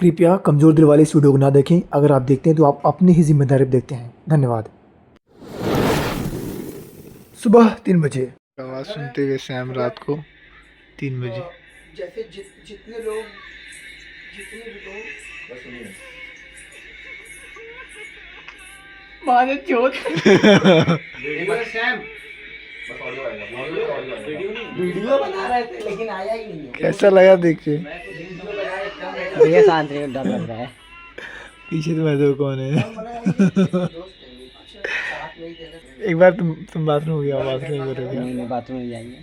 कृपया कमज़ोर दिल वाले इस वीडियो को ना देखें। अगर आप देखते हैं तो आप अपनी ही जिम्मेदारी पर देखते हैं। धन्यवाद। सुबह 3 बजे आवाज़ सुनते हुए सैम रात को 3 बजे। जैसे जितने भी लोग बस सुनिए माने चोट वीडियो बना रहे थे लेकिन आया ही नहीं है। कैसा लगा देख के? भैया शांत रहिए, डर लग रहा है। पीछे तो मैं तो कौन है? एक बार तुम बाथरूम हो गया, बाथरूम में करोगे? नहीं बाथरूम में जाएंगे।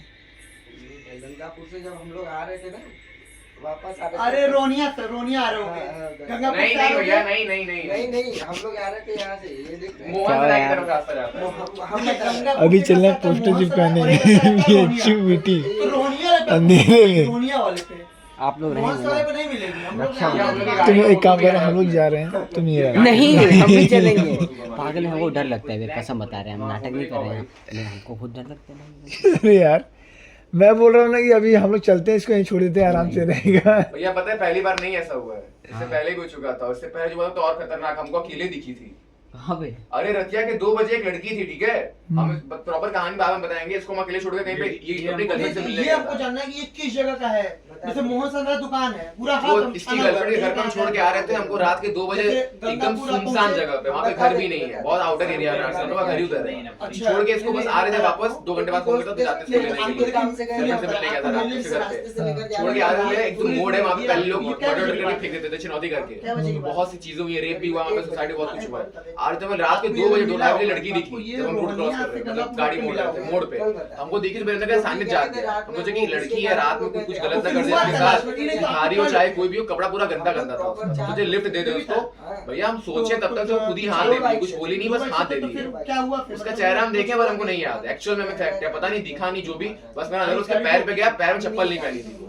गंगापुर से जब हम लोग आ रहे थे ना वापस आ रहे थे। अरे रोनिया आ रहे होंगे गंगापुर नहीं से। नहीं भैया नहीं हम लोग आ रहे थे यहाँ से। ये देख मोहन सराय की तरफ रास्ता जाता है। हम गंगा अभी चलना पोस्टर चिपकाने बेटी तो रोनिया अंधेरे में। रोनिया वाले पे आप लोग मोहन रहेंगे साले ना? पे नहीं मिलेगी। हम रक्षा लोग तुम एक काम करो, हम लोग जा रहे हैं, तुम ये रहना। नहीं, हम भी चलेंगे। पागल है, हमको डर लगता है, कसम बता रहे हैं, हम नाटक नहीं कर रहे हैं, हमको खुद डर लगता है। अरे यार मैं बोल रहा हूँ ना कि अभी हम लोग चलते हैं, इसको यहीं छोड़ देते हैं, आराम से रहेगा। भैया पता है पहली बार नहीं ऐसा हुआ है, इससे पहले भी हो चुका था। उससे पहले जो हुआ था तो और खतरनाक, हमको अकेले दिखी थी। कहाँ पे? अरे रतिया के 2 बजे एक लड़की थी, ठीक है। हम प्रॉपर कहानी बाद में बताएंगे। इसको हम अकेले छोड़ के कहीं पे ये अपनी गर्लफ्रेंड से मिलने ये गया आपको था। जानना है कि ये किस जगह का है। जैसे मोहन सर का दुकान है पूरा वो इसकी गर्लफ्रेंड के घर पे हम छोड़ के आ रहे थे। हमको रात के 2 बजे एकदम सुनसान जगह पे, वहाँ पे घर भी नहीं है, बहुत आउटर एरिया है, घर ही उधर है। छोड़ के इसको बस आ रहे थे वापस। 2 घंटे बाद फोन किया तो जाते इसको लेने के लिए गर्लफ्रेंड से मिलने गया था रात के घर पे। छोड़ के आ रहे थे, एक तो मोड़ है वहाँ पे, पहले लोग मर्डर करके फेंक देते थे चिनौती करके। बहुत सी चीजें हुई, रेप भी हुआ वहाँ पे, सोसाइटी बहुत कुछ हुआ है। आज तो मैं रात के 2 बजे 2:30 बजे लड़की दिखी जब हम रोड क्रॉस कर रहे थे, मतलब गाड़ी मोड़ रहे थे मोड़ पे। हमको देखी तो मेरे अंदर सामने जाके हम सोचे कि लड़की है, रात में कुछ गलत ना कर दे इसके साथ, भारी हो चाहे कोई भी हो, कपड़ा पूरा गंदा गंदा था। मुझे लिफ्ट दे दे उसको। भैया हम सोचे तब तक तो खुद ही हाथ दे दी, कुछ बोली नहीं, बस हाथ दे दी। क्या हुआ फिर? उसका चेहरा हम देखे पर हमको नहीं याद एक्चुअल में, हमें फैक्ट है पता नहीं, दिखा नहीं जो भी, बस मेरा नजर उसके पैर पे गया। पैर में चप्पल नहीं पहनी थी वो,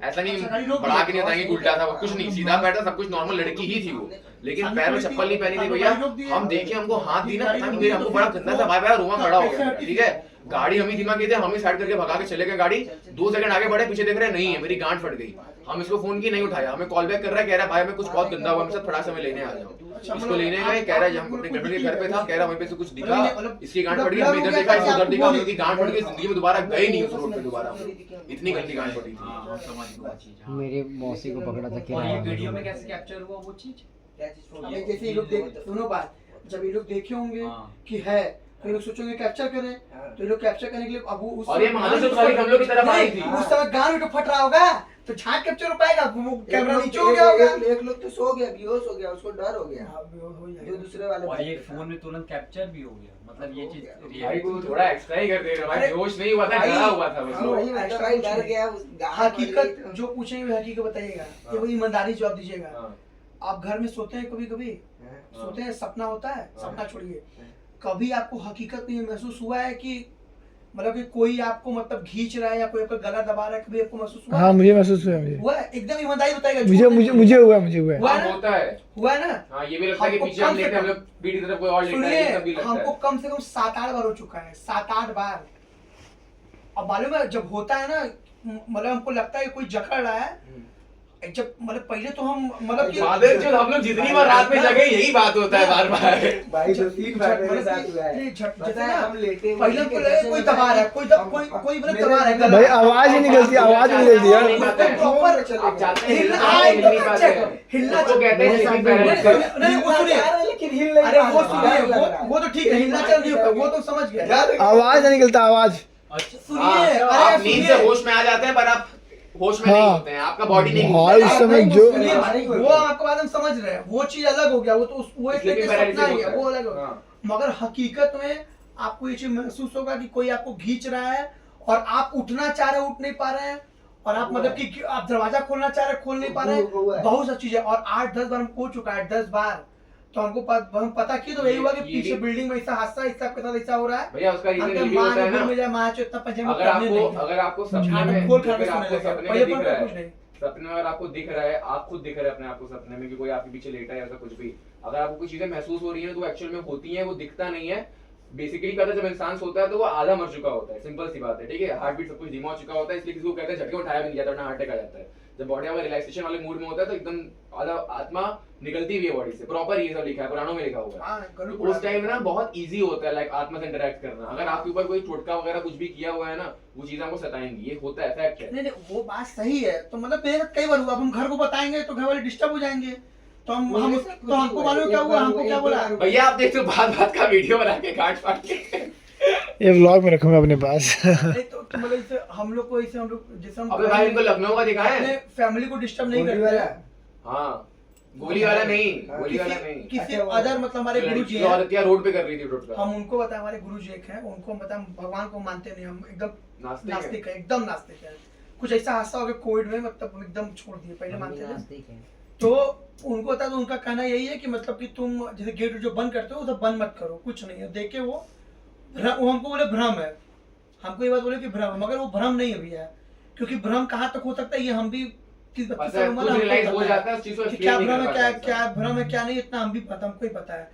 ऐसा नहीं बढ़ा के नहीं बताएंगे उल्टा था वो, कुछ नहीं, सीधा पैर था, सब कुछ नॉर्मल लड़की ही थी वो, लेकिन पैर में चप्पल नहीं पहनी थी। भैया हम देखे, हमको हाथ दी ना, पता नहीं मेरे, हमको बड़ा गंदा सा भाई रोमा खड़ा हो गया, ठीक है। गाड़ी हम ही धीमा की थे, हम ही साइड करके भगा के चले गए गाड़ी। 2 सेकंड आगे बढ़े, पीछे देख रहे नहीं है, मेरी गांड फट गई। हम इसको फोन की नहीं उठाया, हमें कॉल बैक कर रहा है, कह रहा है भाई मैं कुछ बहुत गंदा हुआ, मैं थोड़ा सा मैं लेने आ जाऊं। इसको लेने गए, कह रहा है हम अपने गर्लफ्रेंड के घर पे था, कह रहा वहीं पे से कुछ दिखा, इसकी गांड फट गई। हम इधर देखा, इसे उधर देखा, हम लोग की गांड फट गई। जिंदगी में दोबारा गए नहीं उस रोड पे दोबारा, इतनी गंदी गांड फटी थी। मेरे मौसी को पकड़ा था और ये किराया वीडियो में कैसे कैप्चर हुआ वो चीज? हमें जैसे ये लोग देख, सुनो बात, जब ये लोग देखे होंगे कि है तो ये लोग सोचेंगे कैप्चर करें, तो ये लोग कैप्चर करने के लिए अब उस और ये महादेव वाली हम लोग की तरफ आई थी। उस समय गान में तो फट रहा होगा तो झांक कैप्चर हो पाएगा, कैमरा नीचे हो गया होगा। एक लोग तो सो गया, बेहोश हो गया, उसको डर हो गया जो दूसरे वाले और ये फोन में तुरंत कैप्चर भी हो गया, मतलब ये चीज भाई को थोड़ा एक्स्ट्रा ही कर दे रहे भाई, जोश नहीं हुआ था, डरा हुआ था बस वो। वही एक्स्ट्रा ही डर गया। हकीकत जो पूछेंगे हकीकत बताइएगा, ये वो ईमानदारी जवाब दीजिएगा। हाँ। आप घर में सोते हैं कभी कभी, सोते हैं, सपना होता है, सपना छोड़िए, कभी आपको हकीकत में महसूस हुआ है कि मतलब कि कोई आपको मतलब खींच रहा है या कोई आपका गला दबा रहा है, कभी आपको महसूस हुआ? हाँ मुझे महसूस हुआ, हुआ है? एकदम ईमानदारी बताएगा। मुझे मुझे मुझे हुआ है, मुझे हुआ है। हुआ है ना? होता है। हुआ है ना? हाँ ये भी लगता है कि हमको पीछे हम कम से लेते हैं, हम कम- लोग पीठ की तरफ कोई और लेटा है, ये सब भी सुनिए, लगता हमको है। कम से कम 7-8 बार हो चुका है, 7-8 बार। अब मालूम है जब होता है ना, मतलब हमको लगता है कि कोई जकड़ रहा है, जब मतलब पहले तो हम मतलब कि फादर जो हम लोग जितनी बार रात में जगे यही बात होता है बार बार। भाई 2-3 बार मेरे साथ हुआ है। जैसे ना हम लेटे पहले हमको लगा कोई दबा रहा है, कोई मतलब दबा रहा है गला। भाई आवाज ही निकलती, आवाज नहीं निकलती यार। आप जाते हैं हिलना, हिलना, हाँ, हिल नहीं एकदम पाते check, हैं। हिलना उसको कहते हैं sleeping paralysis। नहीं वो सुनिए, लेकिन हिल नहीं अरे वो पा सुनिए, रहा। वो तो ठीक है, हिलना चल नहीं होगा, वो तो समझ गया। आवाज नहीं निकलता, आवाज। सुनिए, हाँ, अरे आप नींद से सुनिए, होश में आ जाते हैं पर आप होश में नहीं हाँ। होते हैं, आपका बॉडी नहीं भाई घूमता है। उस समय नहीं, जो सुनिए, वो आपको बात हम समझ रहे हैं, वो चीज अलग हो गया, वो तो वो एक Sleeping तरीके से सपना ही paralysis है, वो होता है। अलग हो गया। हाँ। मगर हकीकत में आपको ये चीज महसूस होगा कि कोई आपको खींच रहा है और आप उठना चाह रहे हैं, उठ नहीं पा रहे हैं, और आप मतलब कि आप दरवाजा खोलना चाह रहे हैं, खोल नहीं पा रहे हुआ हैं, है। बहुत सा चीज है। और 8-10 बार हम हो चुका है, 10 बार। तो हमको हम पता की तो यही हुआ कि ये पीछे भी- बिल्डिंग में ऐसा हादसा, इसका के साथ ऐसा हो रहा है। भैया उसका रीजन अंकल ये भी माँ होता है ने ना, में जाए, माँ चो इतना पजामा अगर करने नहीं आपको सपने झाड़ में खोल खा के अगर आपको सोने लगा। सपने पहले में दिख पर रहा कुछ है, नहीं। सपने में अगर आपको दिख रहा है, आप खुद दिख रहे हैं अपने आप को सपने में कि कोई आपके पीछे लेटा है, ऐसा कुछ भी, अगर आपको कोई चीजें महसूस हो रही है तो एक्चुअल में होती है, वो दिखता नहीं है। बेसिकली कहते हैं जब इंसान सोता है तो वो आधा मर चुका होता है, सिंपल सी बात है, ठीक है। हार्ट बीट सब कुछ धीमा हो चुका होता है, इसलिए किसी को कहते हैं झटके उठाया भी नहीं जाता, वरना हार्ट अटैक आ जाता है। जब बॉडी हमारे रिलैक्सेशन वाले मूड में होता है तो एकदम आधा आत्मा निकलती भी है बॉडी से, प्रॉपर ये सब लिखा है, पुराणों में लिखा हुआ है। हाँ, गरुड़ तो उस टाइम ना बहुत इजी होता है लाइक आत्मा से इंटरेक्ट करना। अगर आपके ऊपर कोई टोटका वगैरह कुछ भी किया हुआ है ना, वो चीजें आपको सताएंगी, ये होता है, फैक्ट है। नहीं नहीं, वो बात सही है। तो मतलब मेरे साथ कई बार हुआ, अब हम घर को बताएंगे तो घर वाले डिस्टर्ब हो जाएंगे, तो हमको मालूम क्या हुआ, हमको क्या बोला। भैया आप देखते हो बात बात का वीडियो बना के काट फाट के ये व्लॉग में रखूंगा अपने पास। नहीं तो मतलब इसे हम लोग को, इसे हम लोग जैसे हम अबे भाई इनको लखनऊ का दिखाया है। अपने फैमिली को डिस्टर्ब नहीं करते हैं। हाँ गोली वाला नहीं, गोली वाला नहीं, किसी अदर मतलब हमारे गुरु जी हैं, औरतियां रोड पे कर रही थी टोटका। हम उनको बताए, हमारे गुरु जी एक हैं, उनको हम बताए भगवान को मानते नहीं, हम एकदम नास्तिक है, एकदम नास्तिक है। कुछ ऐसा हादसा हो गया कोविड में, मतलब एकदम छोड़ दिए, पहले मानते थे। तो उनको बता, तो उनका कहना यही है कि मतलब कि तुम जैसे गेट जो बंद करते हो, उसे बंद मत करो, कुछ नहीं है। देखे वो हमको बोले भ्रम है, हमको ये बात बोले कि भ्रम है, मगर वो भ्रम नहीं अभी है, क्योंकि भ्रम कहाँ तक हो सकता है ये हम भी क्या भ्रम है, क्या भ्रम है क्या नहीं, इतना हम भी पता, हमको ही पता है।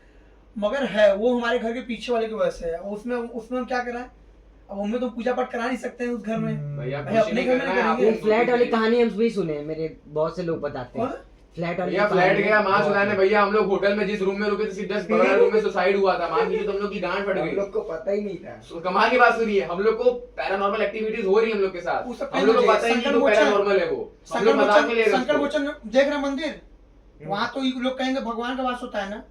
मगर है वो हमारे घर के पीछे वाले की वजह से है, उसमें हम क्या करें, अब हमें तो पूजा पाठ करा नहीं सकते हैं उस घर में, भैया भाई अपने घर में करेंगे। फ्लैट वाली कहानी हम भी सुने, मेरे बहुत से लोग बताते हैं। फ्लैट वाली भैया फ्लैट गया मां सुनाने। भैया हम लोग होटल में जिस रूम में रुके थे, सीधा बगल रूम में सुसाइड हुआ था। मान लीजिए तुम लोग की गांड फट गई, हम लोग को पता ही नहीं था। तो कमाल की बात सुनिए, हम लोग को पैरानॉर्मल एक्टिविटीज हो रही है हम लोग के साथ, वो सब हम लोग को पता ही नहीं कि पैरानॉर्मल है वो, हम लोग मजाक में ले रहे हैं शंकर उसको। मोचन देख रहे मंदिर, वहाँ तो ये लोग कहेंगे भगवान का वास होता है ना।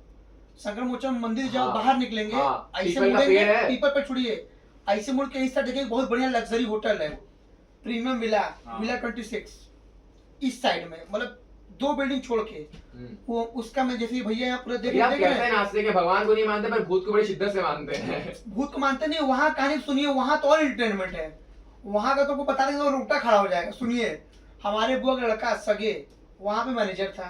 शंकर मोचन मंदिर जाओ, हाँ, बाहर निकलेंगे, हाँ, ऐसे पीपल का मुड़ेंगे, पेड़ है। पीपल पे छुड़िए, ऐसे मुड़ के इस साइड देखेंगे, बहुत बढ़िया लग्जरी होटल है, प्रीमियम विला, विला 26 इस साइड में, मतलब 2 बिल्डिंग छोड़ के वो उसका मैं जैसे भैया यहाँ पूरा देख भैया आप देख कैसे रहे हैं। नाचते हैं, भगवान को नहीं मानते पर भूत को बड़ी शिद्दत से मानते हैं। भूत को मानते नहीं, वहाँ कहानी सुनिए, वहाँ तो और एंटरटेनमेंट है। वहाँ का तो आपको पता नहीं, तो रोटा खड़ा हो जाएगा। सुनिए, हमारे बुआ का लड़का सगे वहाँ पे मैनेजर था,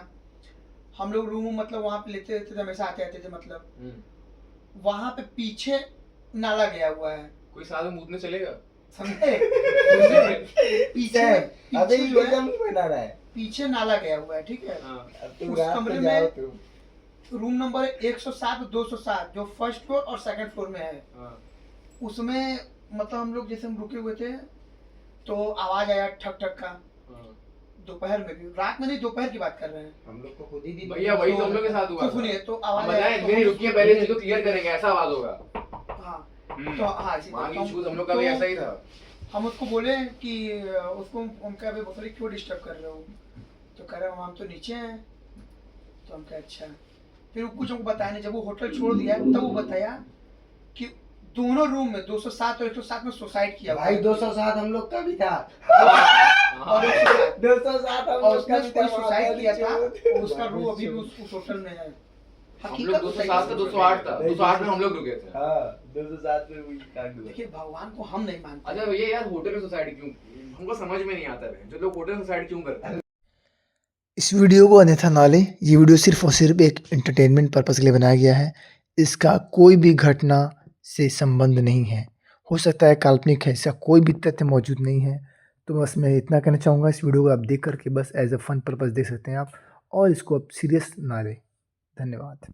हम लोग रूम मतलब वहाँ पे लेते रहते थे, हमेशा आते आते थे, मतलब वहाँ पे पीछे नाला गया हुआ है, कोई साधु मुदने चलेगा समझे? पीछे अबे पीछे जो ये है, नहीं बना रहा है। पीछे नाला गया हुआ है, ठीक है। अब तू उस रात कमरे में जाओ में तू। रूम नंबर 107 207 जो फर्स्ट फ्लोर और सेकंड फ्लोर में है, उसमें मतलब हम लोग जैसे हम रुके हुए थे तो आवाज आया ठक ठक का, दोपहर में भी, रात में नहीं, दोपहर की बात कर रहे हैं हम लोग को खुद ही दी। भैया वही तो हम लोग के साथ हुआ तो था। सुनिए, तो आवाज बताएं आया, मेरी रुकिए, पहले चीज को क्लियर करेंगे, ऐसा आवाज होगा। हाँ तो हाँ इसी मान तरह लीजिए हम लोग का भी ऐसा ही था। हम उसको बोले कि उसको उनका अभी बोले क्यों डिस्टर्ब कर रहे हो, तो कह रहे हम तो नीचे हैं, तो हम कहा अच्छा। फिर वो कुछ हमको बताया नहीं, जब वो होटल छोड़ दिया तब वो बताया कि दोनों रूम में 207 और 107 में सुसाइड किया भाई 207 हम लोग का भी था। और 107 207 हम और लोग का उसने भी था। कोई सुसाइड किया था, और उसका रूम अभी भी उस होटल में है। हम लोग 207 था, 208 था, 208 में हम लोग रुके थे। हाँ 207 में वही कांड हुआ। देखिए भगवान को हम नहीं मानते। अच्छा भैया यार होटल में सुसाइड क्यों, हमको समझ में नहीं आता है जो लोग होटल में सुसाइड क्यों करते हैं। इस वीडियो को अन्यथा ना लें, ये वीडियो सिर्फ और सिर्फ एक एंटरटेनमेंट पर्पस के लिए बनाया गया है। इसका कोई भी घटना से संबंध नहीं है, हो सकता है काल्पनिक है, इसका कोई भी तथ्य मौजूद नहीं है। तो बस मैं इतना कहना चाहूँगा, इस वीडियो को आप देख करके बस एज अ फन पर्पस देख सकते हैं आप, और इसको आप सीरियस ना लें। धन्यवाद।